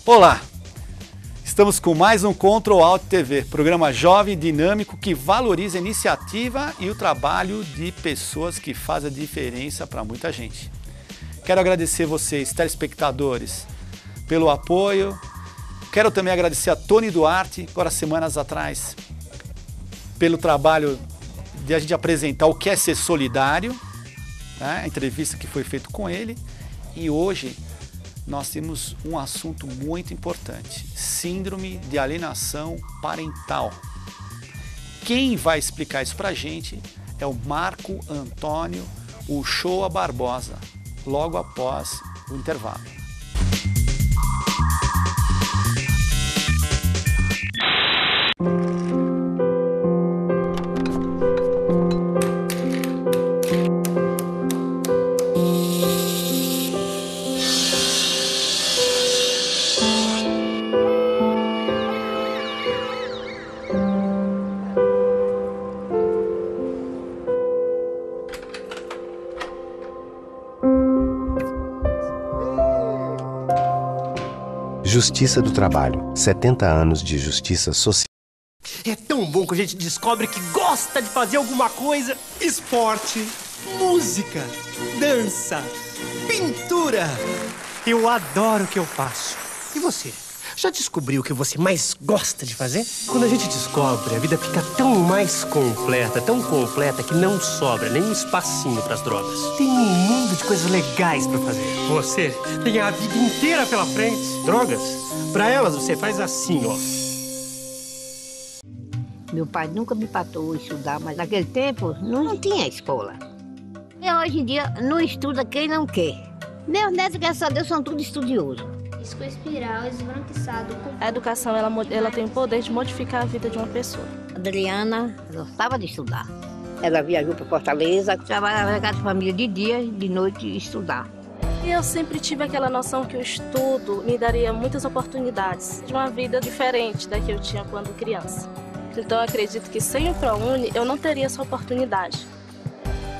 Olá! Estamos com mais um Control Alt TV, programa jovem e dinâmico que valoriza a iniciativa e o trabalho de pessoas que fazem a diferença para muita gente. Quero agradecer vocês, telespectadores, pelo apoio. Quero também agradecer a Tony Duarte, agora semanas atrás, pelo trabalho de a gente apresentar o que é ser solidário, né? A entrevista que foi feita com ele. E hoje nós temos um assunto muito importante, síndrome de alienação parental. Quem vai explicar isso para a gente é o Marco Antônio Uchoa Barbosa, logo após o intervalo. Justiça do Trabalho, 70 anos de justiça social. É tão bom que a gente descobre que gosta de fazer alguma coisa. Esporte, música, dança, pintura. Eu adoro o que eu faço. E você? Já descobriu o que você mais gosta de fazer? Quando a gente descobre, a vida fica tão mais completa, tão completa que não sobra nem um espacinho para as drogas. Tem um mundo de coisas legais para fazer. Você tem a vida inteira pela frente. Drogas? Para elas você faz assim, ó. Meu pai nunca me patou estudar, mas naquele tempo não tinha escola. E hoje em dia não estuda quem não quer. Meus netos, graças a Deus, são todos estudiosos. Disco espiral, esbranquiçado. A educação, ela tem o poder de modificar a vida de uma pessoa. A Adriana gostava de estudar. Ela viajou para Fortaleza, trabalhava com a família de dia, de noite estudar. E eu sempre tive aquela noção que o estudo me daria muitas oportunidades de uma vida diferente da que eu tinha quando criança. Então eu acredito que sem o ProUni eu não teria essa oportunidade.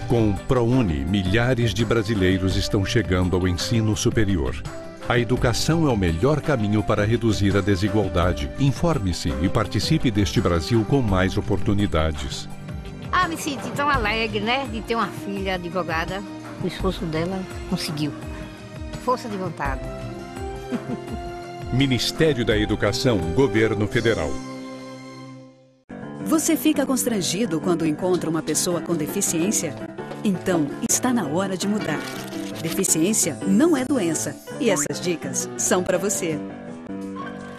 Com o ProUni, milhares de brasileiros estão chegando ao ensino superior. A educação é o melhor caminho para reduzir a desigualdade. Informe-se e participe deste Brasil com mais oportunidades. Me senti tão alegre, né, de ter uma filha advogada. O esforço dela conseguiu. Força de vontade. Ministério da Educação, Governo Federal. Você fica constrangido quando encontra uma pessoa com deficiência? Então, está na hora de mudar. Deficiência não é doença e essas dicas são para você.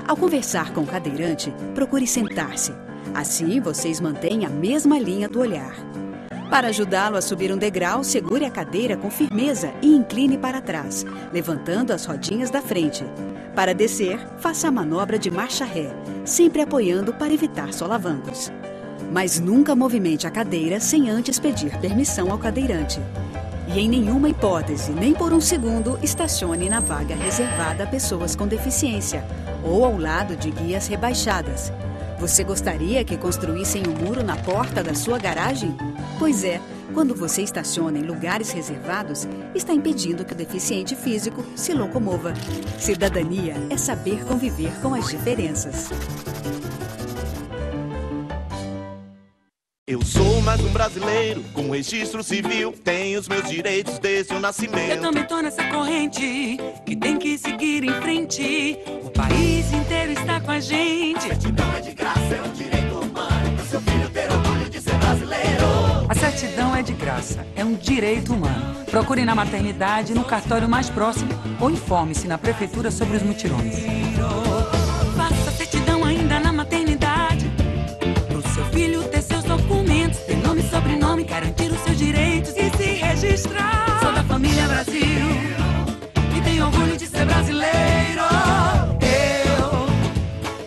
Ao conversar com o cadeirante, procure sentar-se. Assim, vocês mantêm a mesma linha do olhar. Para ajudá-lo a subir um degrau, segure a cadeira com firmeza e incline para trás, levantando as rodinhas da frente. Para descer, faça a manobra de marcha ré, sempre apoiando para evitar solavancos. Mas nunca movimente a cadeira sem antes pedir permissão ao cadeirante. E em nenhuma hipótese, nem por um segundo, estacione na vaga reservada a pessoas com deficiência ou ao lado de guias rebaixadas. Você gostaria que construíssem um muro na porta da sua garagem? Pois é, quando você estaciona em lugares reservados, está impedindo que o deficiente físico se locomova. Cidadania é saber conviver com as diferenças. Eu sou mais um brasileiro com registro civil, tenho os meus direitos desde o nascimento. Eu também tô nessa corrente que tem que seguir em frente. O país inteiro está com a gente. A certidão é de graça, é um direito humano. Pro seu filho ter orgulho de ser brasileiro. A certidão é de graça, é um direito humano. Procure na maternidade, no cartório mais próximo ou informe-se na prefeitura sobre os mutirões. Faça a certidão ainda na maternidade. Pro seu filho ter seus documentos, ter nome e sobrenome, garantir os seus direitos e se registrar. Sou da família Brasil e tenho orgulho de ser brasileiro. Eu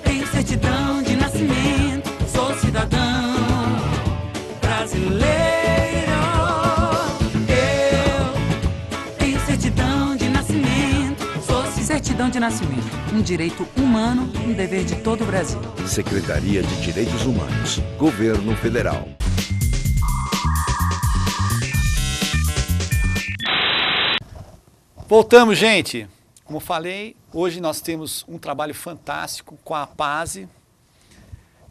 tenho certidão de nascimento, sou cidadão brasileiro. Eu tenho certidão de nascimento, sou certidão de nascimento, um direito humano, um dever de todo o Brasil. Secretaria de Direitos Humanos, Governo Federal. Voltamos, gente. como falei, hoje nós temos um trabalho fantástico com a APASE,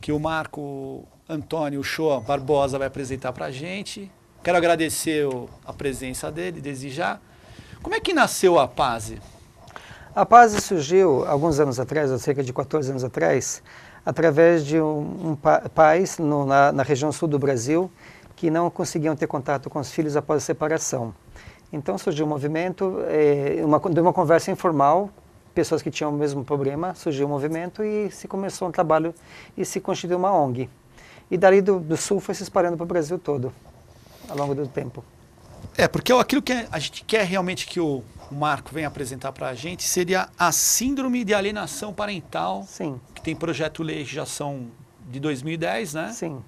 que o Marco Antônio Uchoa Barbosa vai apresentar para a gente. Quero agradecer a presença dele, desde já. Como é que nasceu a APASE? A APASE surgiu alguns anos atrás, ou cerca de 14 anos atrás, através de pais na região sul do Brasil que não conseguiam ter contato com os filhos após a separação. Então surgiu um movimento, de uma conversa informal, pessoas que tinham o mesmo problema, surgiu um movimento e se começou um trabalho e se constituiu uma ONG. E dali do sul foi se espalhando para o Brasil todo, ao longo do tempo. Porque aquilo que a gente quer realmente que o Marco venha apresentar para a gente seria a síndrome de alienação parental. Sim. Que tem projeto-lei que já são de 2010, né? Sim.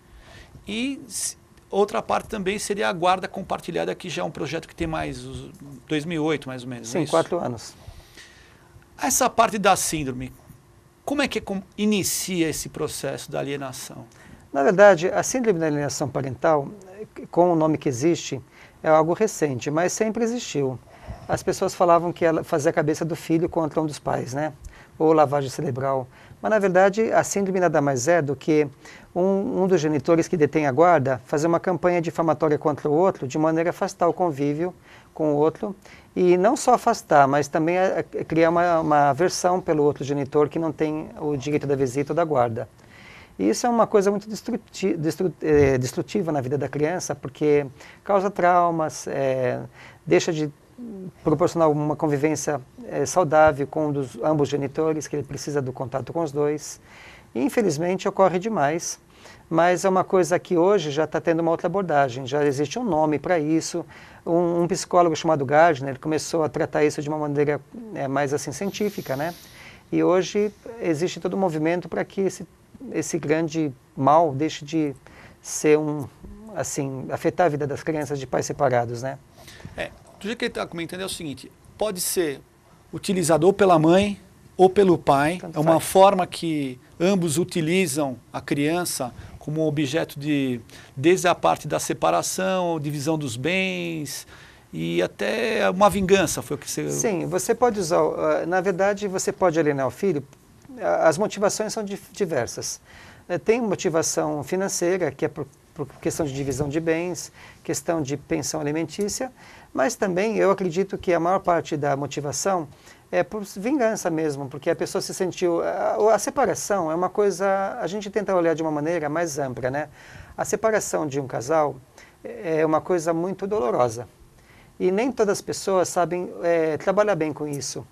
E outra parte também seria a guarda compartilhada, que já é um projeto que tem mais 2008, mais ou menos. Sim, 4 anos. Essa parte da síndrome, como é que inicia esse processo da alienação? Na verdade, a síndrome da alienação parental, com o nome que existe, é algo recente, mas sempre existiu. As pessoas falavam que ela fazia a cabeça do filho contra um dos pais, né? Ou lavagem cerebral. Mas, na verdade, a síndrome nada mais é do que um dos genitores que detém a guarda fazer uma campanha difamatória contra o outro, de maneira a afastar o convívio com o outro. E não só afastar, mas também criar uma aversão pelo outro genitor que não tem o direito da visita ou da guarda. E isso é uma coisa muito destrutiva na vida da criança, porque causa traumas, deixa de proporcionar uma convivência saudável com ambos genitores, que ele precisa do contato com os dois. E, infelizmente, ocorre demais, mas é uma coisa que hoje já está tendo uma outra abordagem, já existe um nome para isso. Um psicólogo chamado Gardner começou a tratar isso de uma maneira mais assim, científica, né? E hoje existe todo um movimento para que esse grande mal deixe de ser afetar a vida das crianças de pais separados, né? Do jeito que ele está comentando é o seguinte, pode ser utilizado ou pela mãe ou pelo pai, é uma forma que ambos utilizam a criança como objeto desde a parte da separação, divisão dos bens e até uma vingança, foi o que você... Sim, você pode usar, na verdade você pode alienar o filho, as motivações são diversas. Tem motivação financeira, que é por questão de divisão de bens, questão de pensão alimentícia, mas também eu acredito que a maior parte da motivação é por vingança mesmo, porque a pessoa se sentiu... A separação é uma coisa... A gente tenta olhar de uma maneira mais ampla, né? A separação de um casal é uma coisa muito dolorosa. E nem todas as pessoas sabem trabalhar bem com isso.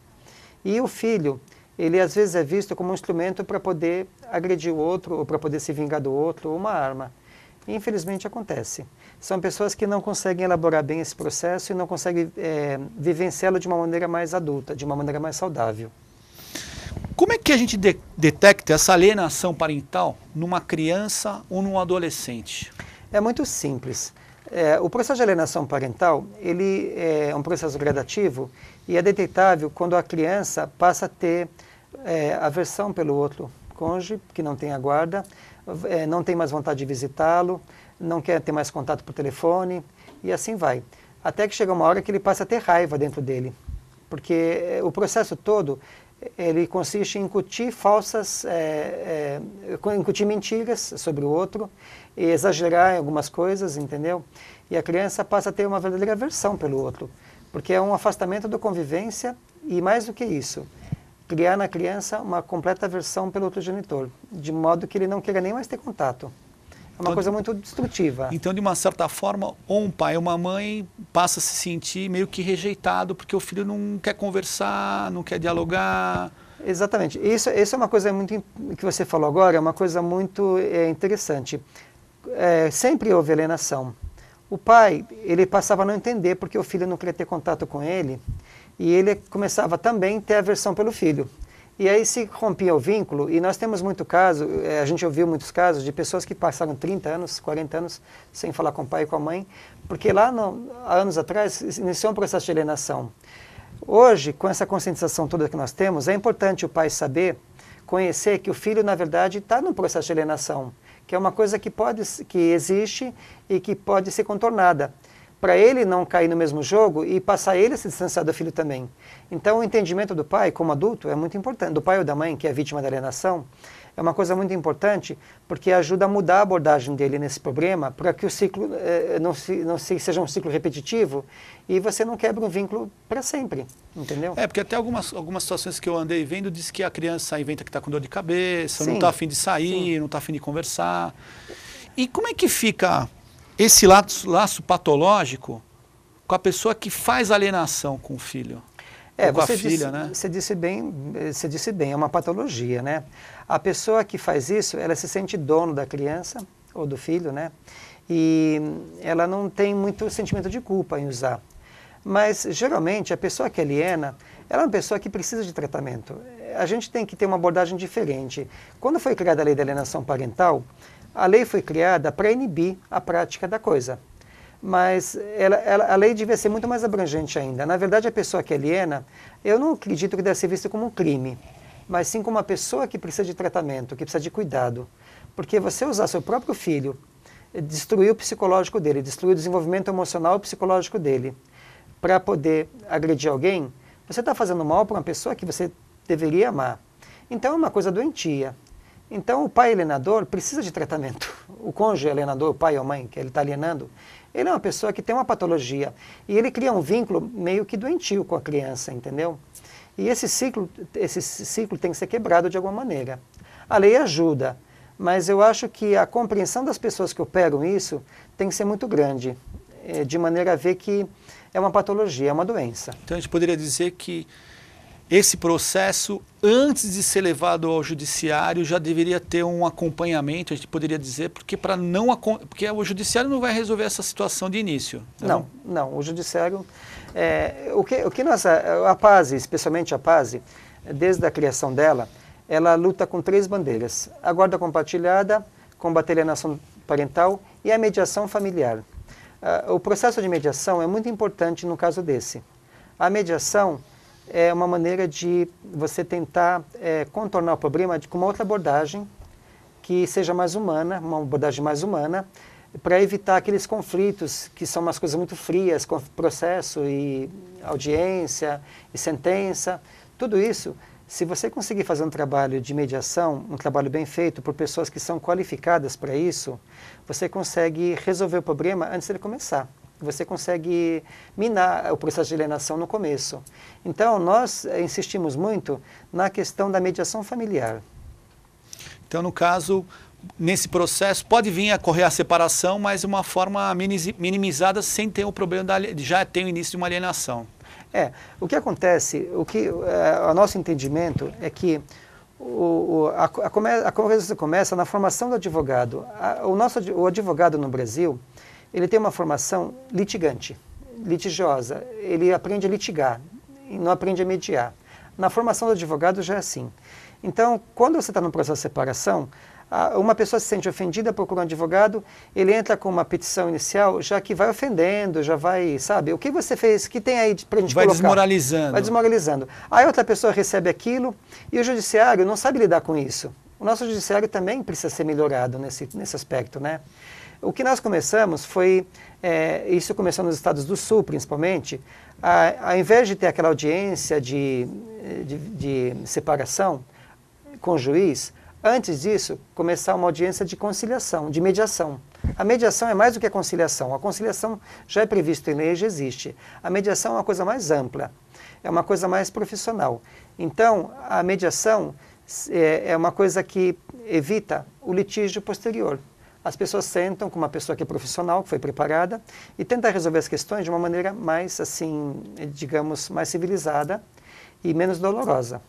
E o filho, ele às vezes é visto como um instrumento para poder agredir o outro, ou para poder se vingar do outro, ou uma arma. E, infelizmente acontece. São pessoas que não conseguem elaborar bem esse processo e não conseguem vivenciá-lo de uma maneira mais adulta, de uma maneira mais saudável. Como é que a gente detecta essa alienação parental numa criança ou num adolescente? É muito simples. O processo de alienação parental, ele é um processo gradativo e é detectável quando a criança passa a ter aversão pelo outro cônjuge, que não tem a guarda, não tem mais vontade de visitá-lo, não quer ter mais contato por telefone, e assim vai. Até que chega uma hora que ele passa a ter raiva dentro dele. Porque o processo todo, ele consiste em incutir incutir mentiras sobre o outro, e exagerar em algumas coisas, entendeu? E a criança passa a ter uma verdadeira aversão pelo outro, porque é um afastamento da convivência, e mais do que isso, criar na criança uma completa aversão pelo outro genitor, de modo que ele não queira nem mais ter contato. É uma coisa muito destrutiva. Então, de uma certa forma, ou um pai ou uma mãe passa a se sentir meio que rejeitado, porque o filho não quer conversar, não quer dialogar. Exatamente. Isso é uma coisa muito que você falou agora, é uma coisa muito interessante. Sempre houve alienação. O pai, ele passava a não entender porque o filho não queria ter contato com ele, e ele começava também a ter aversão pelo filho. E aí se rompia o vínculo, e nós temos muito caso, a gente ouviu muitos casos de pessoas que passaram 30 anos, 40 anos sem falar com o pai e com a mãe, porque lá há anos atrás iniciou um processo de alienação. Hoje, com essa conscientização toda que nós temos, é importante o pai saber, conhecer que o filho, na verdade, está num processo de alienação, que é uma coisa que existe e que pode ser contornada. para ele não cair no mesmo jogo e passar ele a se distanciar do filho também. Então, o entendimento do pai, como adulto, é muito importante. Do pai ou da mãe, que é vítima da alienação, é uma coisa muito importante, porque ajuda a mudar a abordagem dele nesse problema, para que o ciclo não seja um ciclo repetitivo e você não quebre um vínculo para sempre, entendeu? Porque até algumas situações que eu andei vendo, diz que a criança inventa que está com dor de cabeça, Sim, não está a fim de sair, sim. não está a fim de conversar. E como é que fica esse laço patológico com a pessoa que faz alienação com o filho? Com a filha, né? Você disse bem, é uma patologia, né? A pessoa que faz isso, ela se sente dono da criança ou do filho, né? E ela não tem muito sentimento de culpa em usar. Mas, geralmente, a pessoa que aliena, ela é uma pessoa que precisa de tratamento. A gente tem que ter uma abordagem diferente. Quando foi criada a lei da alienação parental, a lei foi criada para inibir a prática da coisa. Mas a lei devia ser muito mais abrangente ainda. Na verdade, a pessoa que aliena, eu não acredito que deve ser vista como um crime, mas sim como uma pessoa que precisa de tratamento, que precisa de cuidado. Porque você usar seu próprio filho, destruir o psicológico dele, destruir o desenvolvimento emocional e psicológico dele, para poder agredir alguém, você está fazendo mal para uma pessoa que você deveria amar. Então é uma coisa doentia. Então o pai alienador precisa de tratamento. O cônjuge alienador, o pai ou a mãe que ele está alienando, ele é uma pessoa que tem uma patologia. E ele cria um vínculo meio que doentio com a criança, entendeu? E esse ciclo tem que ser quebrado de alguma maneira. A lei ajuda, mas eu acho que a compreensão das pessoas que operam isso tem que ser muito grande, de maneira a ver que é uma patologia, é uma doença. Então a gente poderia dizer que esse processo, antes de ser levado ao judiciário, já deveria ter um acompanhamento, a gente poderia dizer, porque o judiciário não vai resolver essa situação de início. Não, o judiciário... a PASE, especialmente a PASE, desde a criação dela, ela luta com 3 bandeiras: a guarda compartilhada, combater a alienação parental e a mediação familiar. O processo de mediação é muito importante no caso desse. A mediação é uma maneira de você tentar contornar o problema com uma outra abordagem que seja mais humana, uma abordagem mais humana, para evitar aqueles conflitos que são umas coisas muito frias, com processo e audiência e sentença. Tudo isso, se você conseguir fazer um trabalho de mediação, um trabalho bem feito por pessoas que são qualificadas para isso, você consegue resolver o problema antes dele começar. Você consegue minar o processo de alienação no começo. Então, nós insistimos muito na questão da mediação familiar. Então, no caso, nesse processo, pode vir a ocorrer a separação, mas de uma forma minimizada, sem ter o problema de já ter o início de uma alienação. O que acontece, o nosso entendimento é que a coisa começa na formação do advogado. O advogado no Brasil, ele tem uma formação litigiosa, ele aprende a litigar, e não aprende a mediar. Na formação do advogado já é assim. Então, quando você está no processo de separação, uma pessoa se sente ofendida, procura um advogado, ele entra com uma petição inicial, já que vai ofendendo, já vai, sabe, o que você fez, o que tem aí para a gente colocar? Vai desmoralizando. Aí outra pessoa recebe aquilo e o judiciário não sabe lidar com isso. O nosso judiciário também precisa ser melhorado nesse aspecto, né? O que nós começamos foi, isso começou nos Estados do Sul principalmente, ao invés de ter aquela audiência de separação com o juiz, antes disso, começar uma audiência de conciliação, de mediação. A mediação é mais do que a conciliação. A conciliação já é prevista em lei, já existe. A mediação é uma coisa mais ampla, é uma coisa mais profissional. Então, a mediação é uma coisa que evita o litígio posterior. As pessoas sentam com uma pessoa que é profissional, que foi preparada, e tentam resolver as questões de uma maneira mais, assim, digamos, mais civilizada e menos dolorosa.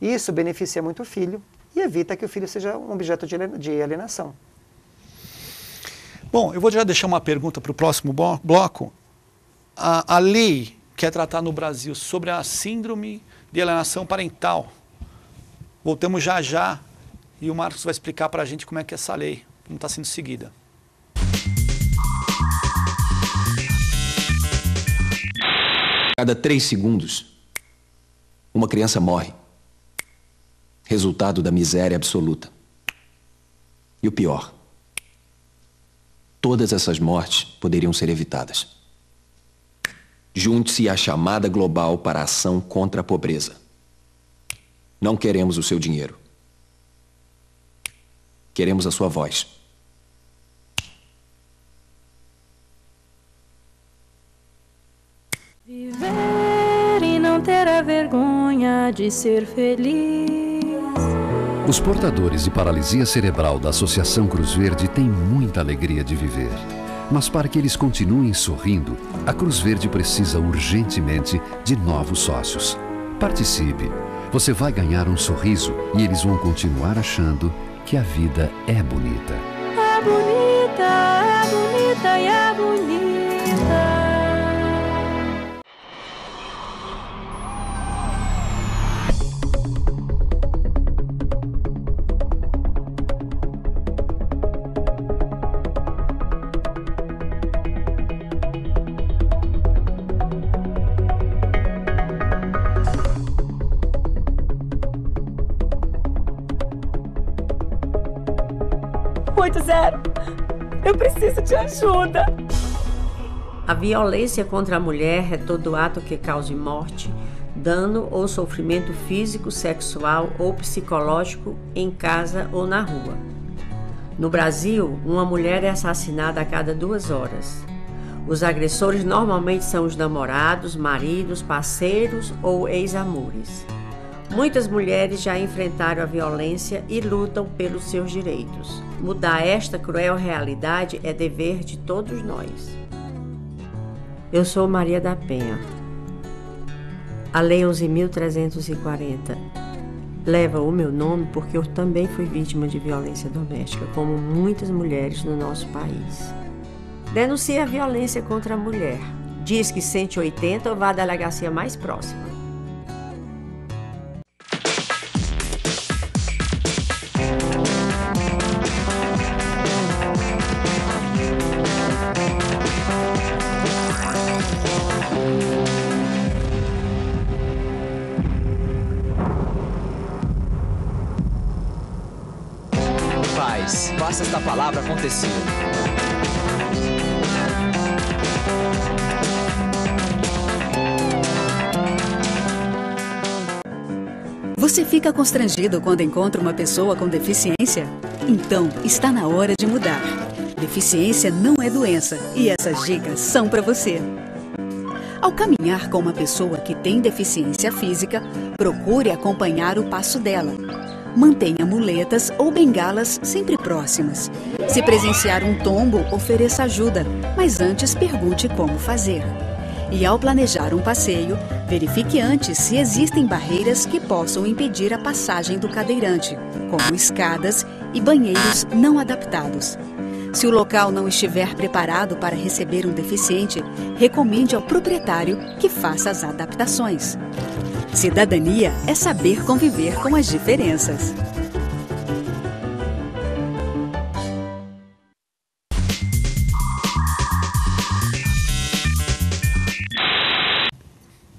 Isso beneficia muito o filho e evita que o filho seja um objeto de alienação. Bom, eu vou já deixar uma pergunta para o próximo bloco. A lei que é tratada no Brasil sobre a síndrome de alienação parental. Voltamos já e o Marcos vai explicar para a gente como é que essa lei não está sendo seguida. Cada 3 segundos, uma criança morre. Resultado da miséria absoluta. E o pior, todas essas mortes poderiam ser evitadas. Junte-se à chamada global para a ação contra a pobreza. Não queremos o seu dinheiro. Queremos a sua voz. Viver e não ter a vergonha de ser feliz. Os portadores de paralisia cerebral da Associação Cruz Verde têm muita alegria de viver. Mas para que eles continuem sorrindo, a Cruz Verde precisa urgentemente de novos sócios. Participe. Você vai ganhar um sorriso e eles vão continuar achando que a vida é bonita. É bonita, é bonita e é bonita. Eu preciso de ajuda. A violência contra a mulher é todo ato que cause morte, dano ou sofrimento físico, sexual ou psicológico em casa ou na rua. No Brasil, uma mulher é assassinada a cada 2 horas. Os agressores normalmente são os namorados, maridos, parceiros ou ex-amores. Muitas mulheres já enfrentaram a violência e lutam pelos seus direitos. Mudar esta cruel realidade é dever de todos nós. Eu sou Maria da Penha. A Lei 11.340 leva o meu nome porque eu também fui vítima de violência doméstica, como muitas mulheres no nosso país. Denuncie a violência contra a mulher. Diz que 180 ou vá à delegacia mais próxima. Faça esta palavra acontecer. Você fica constrangido quando encontra uma pessoa com deficiência? Então, está na hora de mudar. Deficiência não é doença e essas dicas são para você. Ao caminhar com uma pessoa que tem deficiência física, procure acompanhar o passo dela. Mantenha muletas ou bengalas sempre próximas. Se presenciar um tombo, ofereça ajuda, mas antes pergunte como fazer. E ao planejar um passeio, verifique antes se existem barreiras que possam impedir a passagem do cadeirante, como escadas e banheiros não adaptados. Se o local não estiver preparado para receber um deficiente, recomende ao proprietário que faça as adaptações. Cidadania é saber conviver com as diferenças.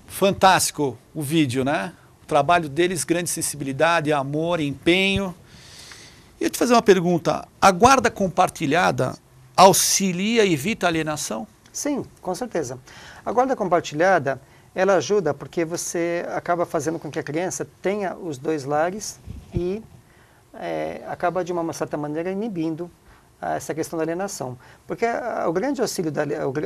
Fantástico o vídeo, né? O trabalho deles, grande sensibilidade, amor, empenho. E eu te fazer uma pergunta. A guarda compartilhada auxilia e evita a alienação? Sim, com certeza. A guarda compartilhada, ela ajuda porque você acaba fazendo com que a criança tenha os dois lares e acaba, de uma certa maneira, inibindo essa questão da alienação. Porque o grande auxílio,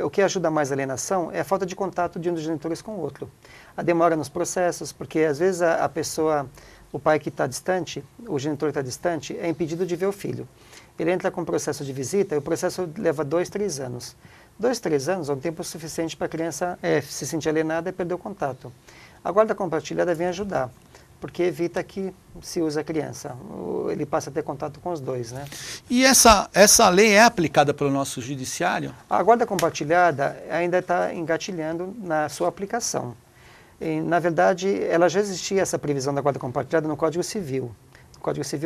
o que ajuda mais a alienação é a falta de contato de um dos genitores com o outro. A demora nos processos, porque às vezes a pessoa, o pai que está distante, o genitor que está distante, é impedido de ver o filho. Ele entra com um processo de visita e o processo leva 2, 3 anos. 2, 3 anos é um tempo suficiente para a criança se sentir alienada e perder o contato. A guarda compartilhada vem ajudar, porque evita que se use a criança. Ele passa a ter contato com os dois, né? E essa lei é aplicada pelo nosso judiciário? A guarda compartilhada ainda está engatilhando na sua aplicação. E, na verdade, ela já existia, essa previsão da guarda compartilhada, no Código Civil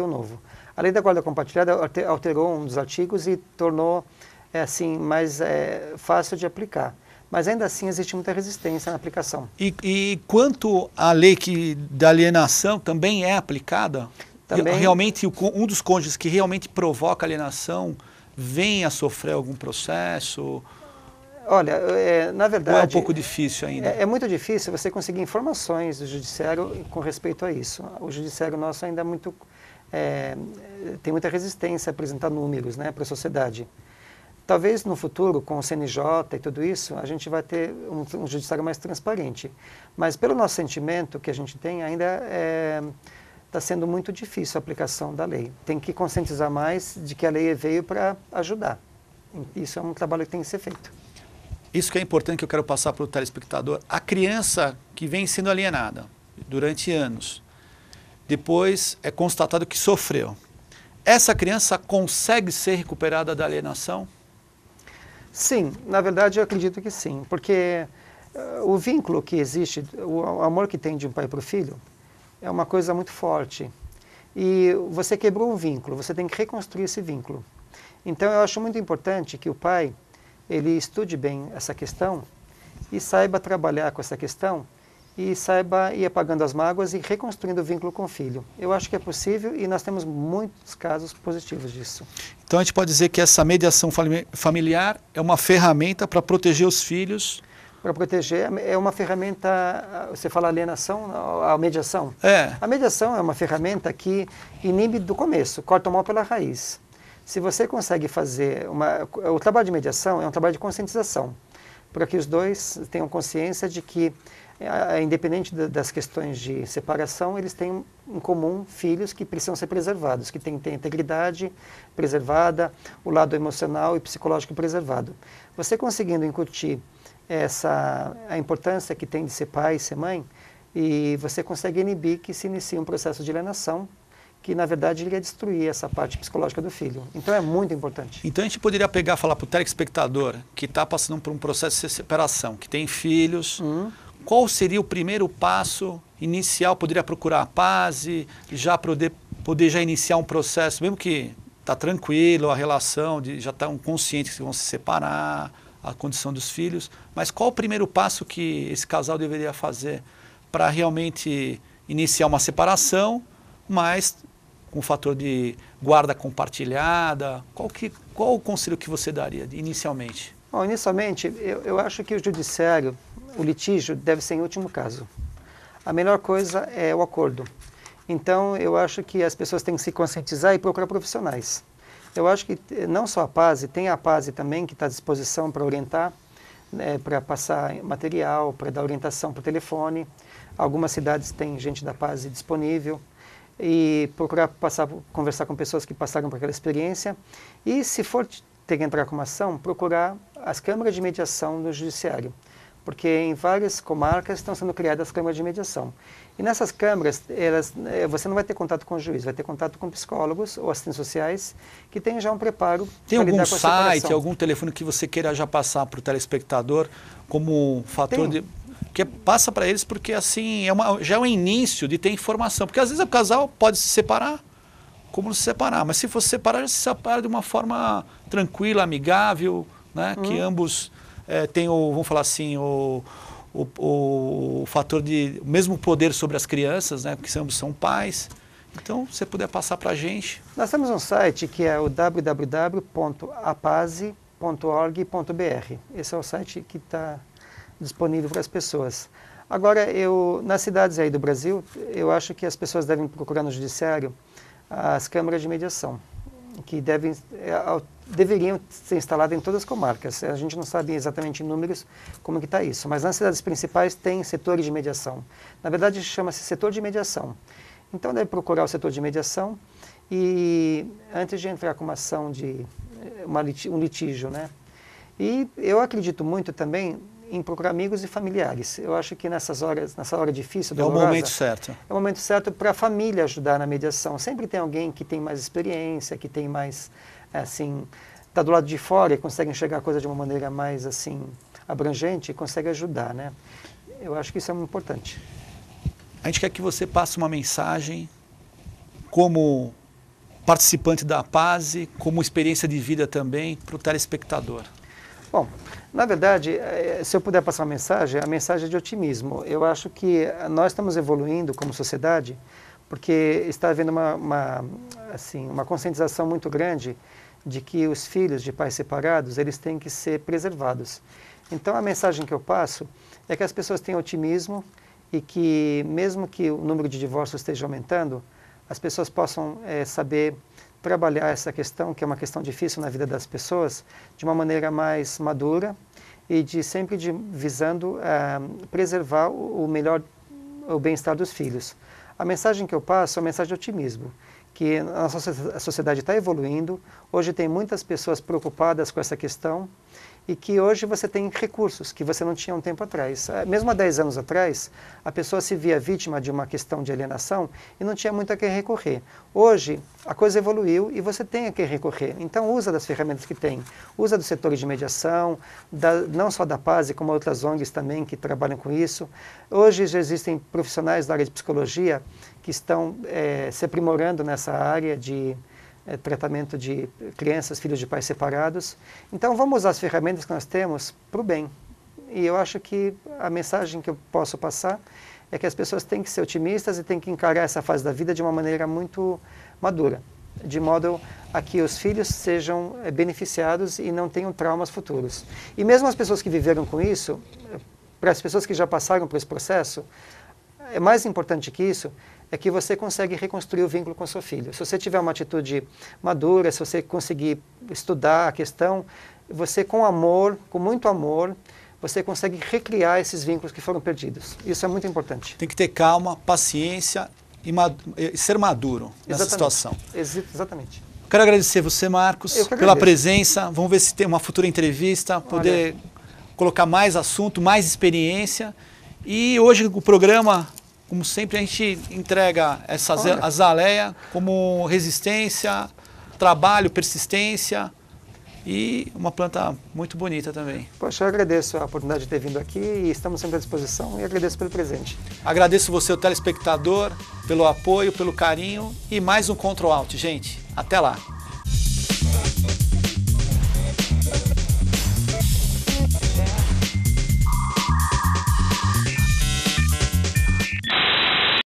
novo. A lei da guarda compartilhada alterou um dos artigos e tornou mais fácil de aplicar. Mas ainda assim existe muita resistência na aplicação. E quanto à lei da alienação também é aplicada? Também, realmente um dos cônjuges que realmente provoca alienação vem a sofrer algum processo? Olha, na verdade... Ou é um pouco difícil ainda? É muito difícil você conseguir informações do judiciário com respeito a isso. O judiciário nosso ainda é muito... tem muita resistência a apresentar números, né, para a sociedade. Talvez no futuro, com o CNJ e tudo isso, a gente vai ter um judiciário mais transparente. Mas pelo nosso sentimento que a gente tem, ainda está sendo muito difícil a aplicação da lei. Tem que conscientizar mais de que a lei veio para ajudar. Isso é um trabalho que tem que ser feito. Isso que é importante, que eu quero passar para o telespectador. A criança que vem sendo alienada durante anos, depois é constatado que sofreu. Essa criança consegue ser recuperada da alienação? Sim, na verdade eu acredito que sim, porque o vínculo que existe, o amor que tem de um pai para o filho, é uma coisa muito forte. E você quebrou um vínculo, você tem que reconstruir esse vínculo. Então eu acho muito importante que o pai, ele estude bem essa questão e saiba trabalhar com essa questão e saiba ir apagando as mágoas e reconstruindo o vínculo com o filho. Eu acho que é possível e nós temos muitos casos positivos disso. Então a gente pode dizer que essa mediação familiar é uma ferramenta para proteger os filhos? Para proteger, é uma ferramenta, você fala alienação, a mediação? A mediação é uma ferramenta que inibe do começo, corta o mal pela raiz. Se você consegue fazer o trabalho de mediação é um trabalho de conscientização, para que os dois tenham consciência de que, independente das questões de separação, eles têm em comum filhos que precisam ser preservados, que têm que ter integridade preservada, o lado emocional e psicológico preservado. Você conseguindo incutir a importância que tem de ser pai e ser mãe, e você consegue inibir que se inicie um processo de alienação, que na verdade iria destruir essa parte psicológica do filho. Então é muito importante. Então a gente poderia pegar e falar para o telespectador que está passando por um processo de separação, que tem filhos, qual seria o primeiro passo inicial? Poderia procurar a paz e já poder já iniciar um processo, mesmo que está tranquilo, a relação, já estão conscientes que vão se separar, a condição dos filhos, mas qual o primeiro passo que esse casal deveria fazer para realmente iniciar uma separação, mas com o fator de guarda compartilhada? Qual o conselho que você daria inicialmente? Bom, inicialmente, eu acho que o judiciário, o litígio, deve ser em último caso. A melhor coisa é o acordo. Então, eu acho que as pessoas têm que se conscientizar e procurar profissionais. Eu acho que não só a PASE, tem a PASE também que está à disposição para orientar, para passar material, para dar orientação por telefone. Algumas cidades têm gente da PASE disponível. E procurar conversar com pessoas que passaram por aquela experiência. E se for ter que entrar com uma ação, procurar as câmaras de mediação do judiciário. Porque em várias comarcas estão sendo criadas câmaras de mediação. E nessas câmaras, você não vai ter contato com o juiz, vai ter contato com psicólogos ou assistentes sociais que têm já um preparo. Tem algum site, algum telefone que você queira já passar para o telespectador como um fator de... Que passa para eles, porque assim já é um início de ter informação. Porque às vezes o casal pode se separar, como não se separar. Mas se for se separar, se separa de uma forma tranquila, amigável, né? Que ambos tenham, vamos falar assim, o fator de o mesmo poder sobre as crianças, né? Porque ambos são pais. Então, se você puder passar para a gente. Nós temos um site que é o www.apase.org.br. Esse é o site que está disponível para as pessoas. Agora, nas cidades aí do Brasil, eu acho que as pessoas devem procurar no judiciário as câmaras de mediação, que deveriam ser instaladas em todas as comarcas. A gente não sabe exatamente em números como que está isso, mas nas cidades principais tem setores de mediação. Na verdade, chama-se setor de mediação. Então, deve procurar o setor de mediação e antes de entrar com uma ação de um litígio, né? E eu acredito muito também em procurar amigos e familiares. Eu acho que nessa hora difícil, dolorosa, é o momento certo. É o momento certo para a família ajudar na mediação. Sempre tem alguém que tem mais experiência, que tem mais, assim, está do lado de fora e consegue enxergar a coisa de uma maneira mais, assim, abrangente e consegue ajudar, né? Eu acho que isso é muito importante. A gente quer que você passe uma mensagem como participante da PASE, como experiência de vida também para o telespectador. Bom, na verdade, se eu puder passar uma mensagem, a mensagem é de otimismo. Eu acho que nós estamos evoluindo como sociedade porque está havendo uma conscientização muito grande de que os filhos de pais separados, eles têm que ser preservados. Então a mensagem que eu passo é que as pessoas tenham otimismo e que mesmo que o número de divórcios esteja aumentando, as pessoas possam saber trabalhar essa questão, que é uma questão difícil na vida das pessoas, de uma maneira mais madura e sempre visando preservar o bem-estar dos filhos. A mensagem que eu passo é uma mensagem de otimismo, que a nossa sociedade está evoluindo, hoje tem muitas pessoas preocupadas com essa questão e que hoje você tem recursos que você não tinha um tempo atrás. Mesmo há 10 anos atrás, a pessoa se via vítima de uma questão de alienação e não tinha muito a que recorrer. Hoje, a coisa evoluiu e você tem a que recorrer. Então, usa das ferramentas que tem. Usa dos setores de mediação, não só da PASE, como outras ONGs também que trabalham com isso. Hoje já existem profissionais da área de psicologia que estão se aprimorando nessa área de tratamento de crianças, filhos de pais separados. Então vamos usar as ferramentas que nós temos para o bem. E eu acho que a mensagem que eu posso passar é que as pessoas têm que ser otimistas e têm que encarar essa fase da vida de uma maneira muito madura, de modo a que os filhos sejam beneficiados e não tenham traumas futuros. E mesmo as pessoas que viveram com isso, para as pessoas que já passaram por esse processo, é mais importante que isso, é que você consegue reconstruir o vínculo com seu filho. Se você tiver uma atitude madura, se você conseguir estudar a questão, você com amor, com muito amor, você consegue recriar esses vínculos que foram perdidos. Isso é muito importante. Tem que ter calma, paciência e ser maduro nessa situação. Exatamente. Quero agradecer você, Marcos, pela presença. Vamos ver se tem uma futura entrevista, poder colocar mais assunto, mais experiência. E hoje o programa, como sempre, a gente entrega essa azaleia como resistência, trabalho, persistência e uma planta muito bonita também. Poxa, eu agradeço a oportunidade de ter vindo aqui e estamos sempre à disposição e agradeço pelo presente. Agradeço você, o telespectador, pelo apoio, pelo carinho e mais um Control Alt, gente. Até lá!